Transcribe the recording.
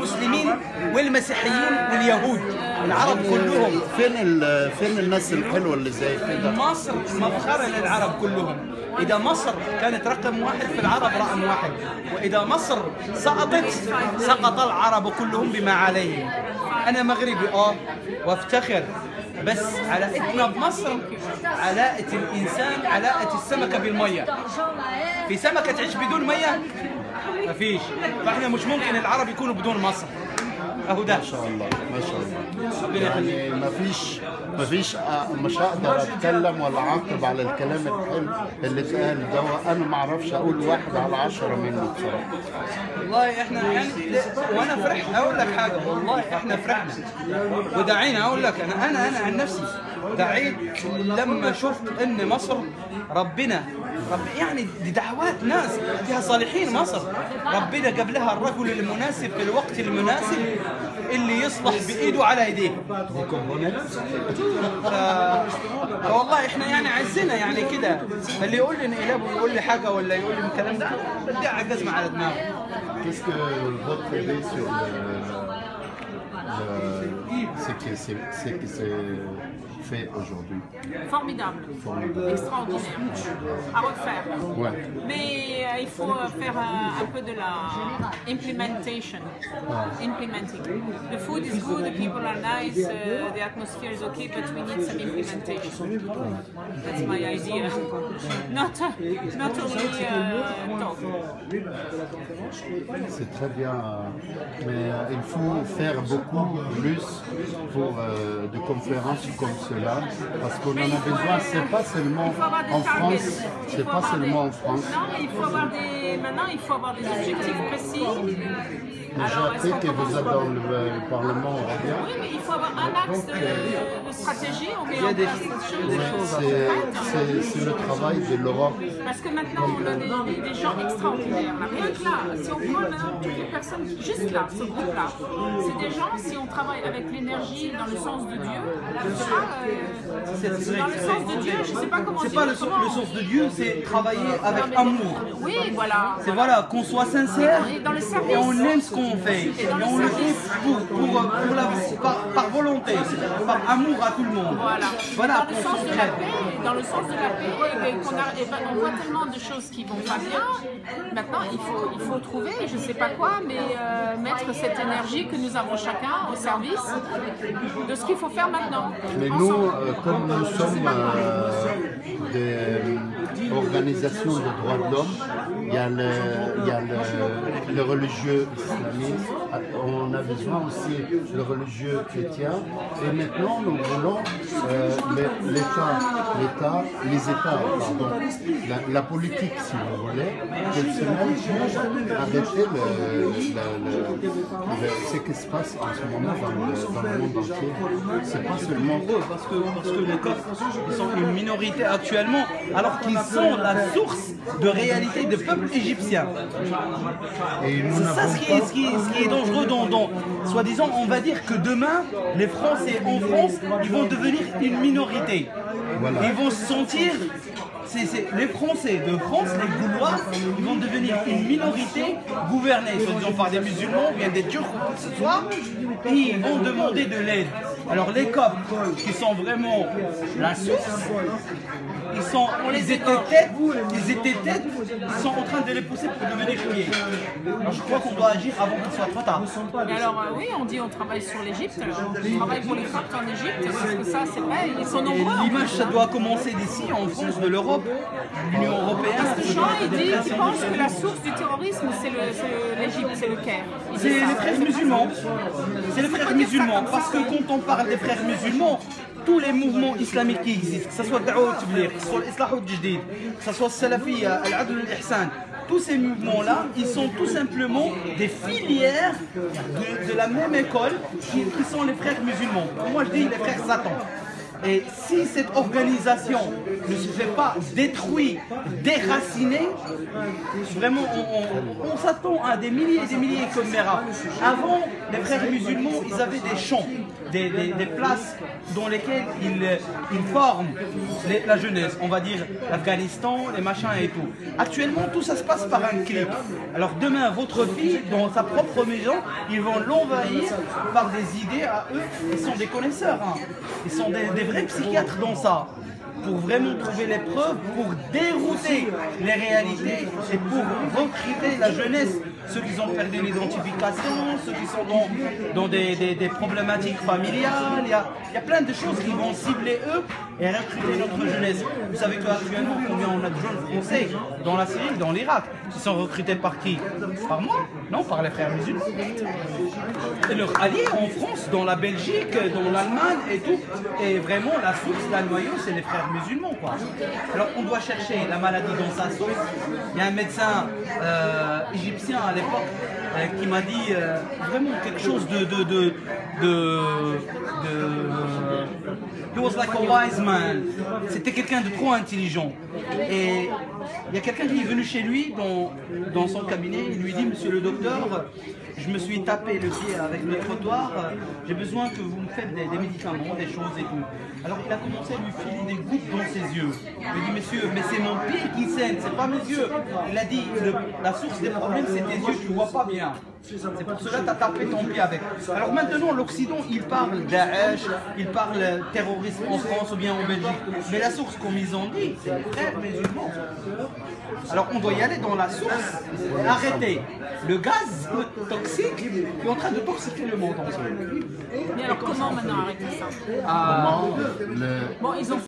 المسلمين والمسيحيين واليهود، العرب كلهم. فين الناس الحلوه اللي زي كده؟ مصر مفخرة للعرب كلهم. إذا مصر كانت رقم واحد في العرب رقم واحد، وإذا مصر سقطت سقط العرب كلهم بما عليهم. أنا مغربي وافتخر، بس علاقتنا بمصر علاقة الإنسان علاقة السمكة بالمية. في سمكة تعيش بدون مية؟ مفيش. فإحنا مش ممكن العرب يكونوا بدون مصر. اهو ده. ما شاء الله ما شاء الله. يعني مفيش مش هقدر اتكلم ولا اعاقب على الكلام الحلو اللي اتقال ده. انا ما اعرفش اقول 1 على 10 منه بصراحه. والله احنا يعني وانا فرحت. اقول لك حاجه، والله احنا فرحنا ودعينا. اقول لك انا عن نفسي دعيت لما شفت ان مصر ربنا يعني دي دعوات ناس فيها صالحين. مصر ربنا جاب لها الرجل المناسب في الوقت المناسب اللي يصلح بايده على ايديه. فوالله احنا يعني عزنا يعني كده. اللي يقول لي انقلاب ويقول لي حاجه ولا يقول لي الكلام ده بدي على الجزمه على دماغه. Qu'est-ce que votre idée sur ce qui s'est fait aujourd'hui? Formidable. Extraordinaire. À refaire. Ouais. Mais il faut faire un peu de la implementation. Implementing. The food is good, the people are nice, the atmosphere is okay, but we need some implementation. That's my idea. Not only talk. C'est très bien, mais il faut faire beaucoup plus pour de conférences comme cela, parce qu'on en a besoin. C'est pas seulement en France. C'est pas seulement en France. Non, il faut avoir maintenant il faut avoir des objectifs précis. J'ai appris que vous êtes dans le Parlement européen. Oui, mais il faut avoir un axe de stratégie. On met en place des choses. C'est le travail de l'Europe. Parce que maintenant, on a des gens extraordinaires. Là. Rien que là, si on prend maintenant toutes les personnes, juste là, ce groupe-là, c'est des gens, si on travaille avec l'énergie dans le sens de Dieu, dans le sens de Dieu, je ne sais pas comment dire. C'est pas le sens de Dieu, c'est travailler avec amour. Oui, voilà. C'est voilà, qu'on soit sincère et on aime ce qu'on fait. Et on le fait par volonté, par amour à tout le monde. Voilà dans le sens de la paix, dans le sens de la paix, on voit tellement de choses qui vont pas bien. Maintenant, il faut trouver, je sais pas quoi, mais mettre cette énergie que nous avons chacun au service de ce qu'il faut faire maintenant. Mais nous, comme nous sommes des organisations de droits de l'homme, il y a le religieux islamistes, on a besoin aussi le religieux chrétien, et maintenant nous voulons la politique, si vous voulez, qu'elle se mette pour arrêter ce qui se passe en ce moment dans le monde entier. C'est pas seulement parce que les Coptes sont une minorité actuellement, alors qu'ils sont la source de réalité du peuple égyptien. C'est ça ce qui est dangereux dans soi-disant, on va dire que demain, les Français en France, ils vont devenir une minorité. Voilà. Ils vont se sentir, les Français de France, les Gaulois, ils vont devenir une minorité gouvernée, soi-disant par des musulmans, ou bien des Turcs, ou quoi que ce soit, et ils vont demander de l'aide. Alors les Coptes, qui sont vraiment la source, ils étaient têtes, ils sont en train de les pousser pour devenir pieds. Alors je crois qu'on doit agir avant qu'il soit trop tard. Et alors oui, on dit on travaille sur l'Égypte, on travaille pour les Coptes en Égypte, parce que ça c'est vrai, ils sont nombreux. L'image ça doit commencer d'ici, en France, de l'Europe, l'Union européenne. Parce que Jean il pense que la source du terrorisme c'est l'Égypte, c'est le Caire. C'est les frères musulmans. C'est les frères musulmans, parce que quand on parle des frères musulmans, tous les mouvements islamiques qui existent, que ce soit Da'wa al-Tabligh, que ce soit l'Islah al-Jdid, que ce soit Salafiyya, Al-Adl al-Ihsan, tous ces mouvements-là, ils sont tout simplement des filières de la même école qui sont les frères musulmans. Moi je dis les frères Satan. Et si cette organisation ne se fait pas détruire, déraciner, vraiment on s'attend à des milliers et des milliers comme Mera. Avant, les frères musulmans, ils avaient des champs, des places dans lesquelles ils forment la jeunesse, on va dire l'Afghanistan, les machins et tout. Actuellement, tout ça se passe par un clic. Alors demain, votre fille, dans sa propre maison, ils vont l'envahir par des idées à eux. Ils sont des connaisseurs, hein. Ils sont des vrais psychiatres dans ça, pour vraiment trouver les preuves, pour dérouter les réalités et pour recruter la jeunesse, ceux qui ont perdu l'identification, ceux qui sont dans des problématiques familiales. Il y a plein de choses qui vont cibler eux et recruter notre jeunesse. Vous savez qu'actuellement, combien on a de jeunes français dans la Syrie, dans l'Irak, qui sont recrutés par qui? Par moi? Non, par les frères musulmans. Et leurs alliés en France, dans la Belgique, dans l'Allemagne et tout. Et vraiment, la source, la noyau, c'est les frères musulmans, quoi. Alors, on doit chercher la maladie dans sa source. Il y a un médecin égyptien à l'époque qui m'a dit vraiment quelque chose he was like a wise man. C'était quelqu'un de trop intelligent. Et il y a quelqu'un qui est venu chez lui dans son cabinet. Il lui dit: monsieur le docteur, je me suis tapé le pied avec le trottoir, j'ai besoin que vous me faites des médicaments, des choses et tout. Alors il a commencé à lui filer des gouttes dans ses yeux. Il lui dit: monsieur, mais c'est mon pied qui saigne, c'est pas mes yeux. Il a dit: la source des problèmes, c'est tes yeux, tu vois pas bien. C'est pour cela que tu as tapé ton pied avec. Alors maintenant, l'Occident, il parle Daesh, il parle terrorisme en France ou bien en Belgique. Mais la source, comme ils ont dit, c'est les frères musulmans. Alors on doit y aller dans la source, arrêter le gaz toxique qui est en train de toxiquer le monde entier. Mais alors comment maintenant arrêter ça? Comment Bon, ils ont